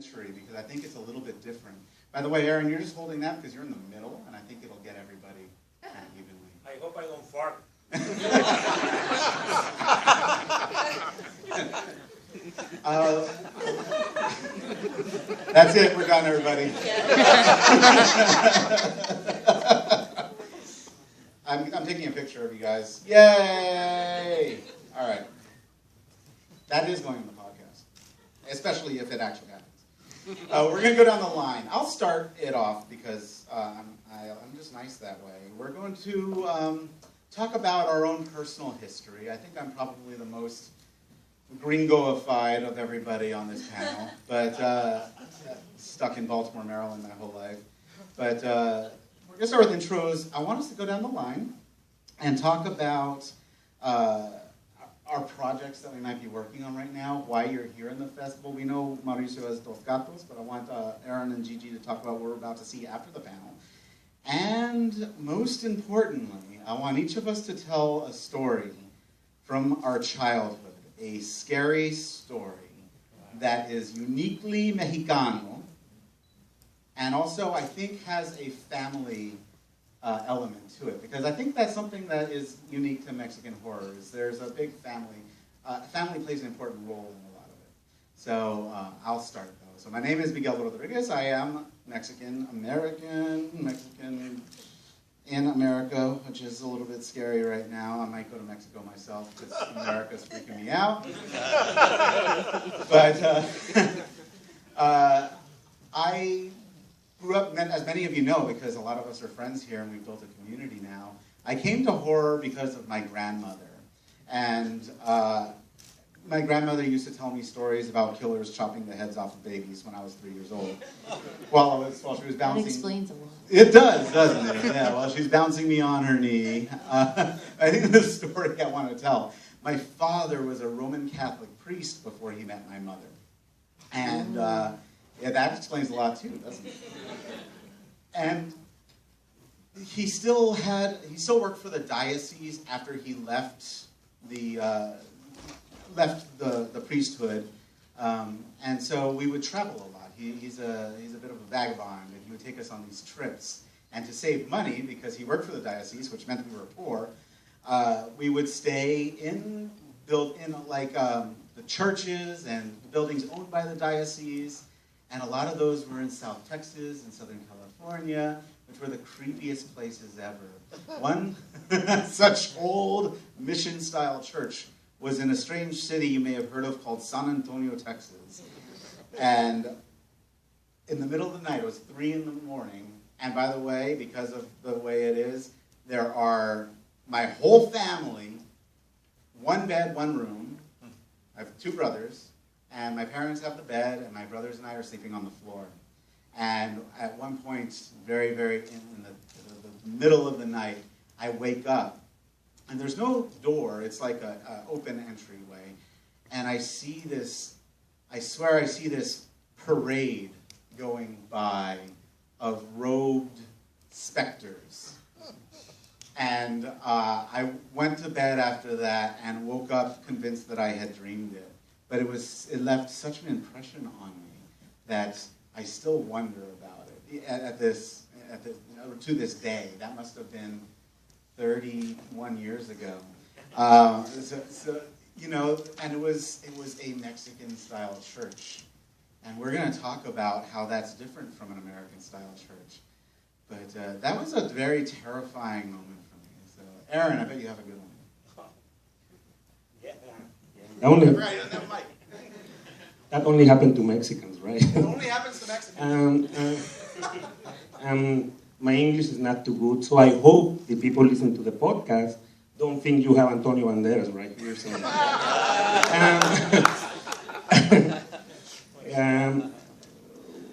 because I think it's a little bit different. By the way, Aaron, you're just holding that because you're in the middle, and I think it'll get everybody kind of evenly. I hope I don't fart. That's it. We're done, everybody. I'm taking a picture of you guys. Yay! All right. That is going on the podcast, especially if it actually happens. We're going to go down the line. I'll start it off because I'm just nice that way. We're going to talk about our own personal history. I think I'm probably the most gringoified of everybody on this panel, but stuck in Baltimore, Maryland my whole life. But we're going to start with intros. I want us to go down the line and talk about our projects that we might be working on right now, why you're here in the festival. We know Mauricio has Dos Gatos, but I want Aaron and Gigi to talk about what we're about to see after the panel. And most importantly, I want each of us to tell a story from our childhood, a scary story that is uniquely Mexicano, and also I think has a family element to it, because I think that's something that is unique to Mexican horror. Is there's a big family. Family plays an important role in a lot of it. So I'll start though. So my name is Miguel Rodriguez. I am Mexican in America, which is a little bit scary right now. I might go to Mexico myself because America's freaking me out. But I grew up, as many of you know, because a lot of us are friends here and we've built a community now. I came to horror because of my grandmother. And my grandmother used to tell me stories about killers chopping the heads off of babies when I was 3 years old. While she was bouncing. That explains a lot. It does, doesn't it? Yeah, while she's bouncing me on her knee. I think the story I want to tell. My father was a Roman Catholic priest before he met my mother. And yeah, that explains a lot too, doesn't it? And he still worked for the diocese after he left the priesthood, and so we would travel a lot. He's a bit of a vagabond, and he would take us on these trips. And to save money, because he worked for the diocese, which meant we were poor, we would stay built in the churches and buildings owned by the diocese. And a lot of those were in South Texas and Southern California, which were the creepiest places ever. One such old mission-style church was in a strange city you may have heard of called San Antonio, Texas. And in the middle of the night, it was 3 in the morning, and by the way, because of the way it is, there are my whole family, 1 bed, 1 room. I have 2 brothers. And my parents have the bed, and my brothers and I are sleeping on the floor. And at one point, very, very in the middle of the night, I wake up. And there's no door. It's like an open entryway. And I see this, I swear I see this parade going by of robed specters. And I went to bed after that and woke up convinced that I had dreamed it. But it left such an impression on me that I still wonder about it to this day. That must have been 31 years ago. And it was a Mexican-style church, and we're going to talk about how that's different from an American-style church. But that was a very terrifying moment for me. So, Aaron, I bet you have a good one. That only happened to Mexicans, right? It only happens to Mexicans. My English is not too good, so I hope the people listening to the podcast don't think you have Antonio Banderas right here. So.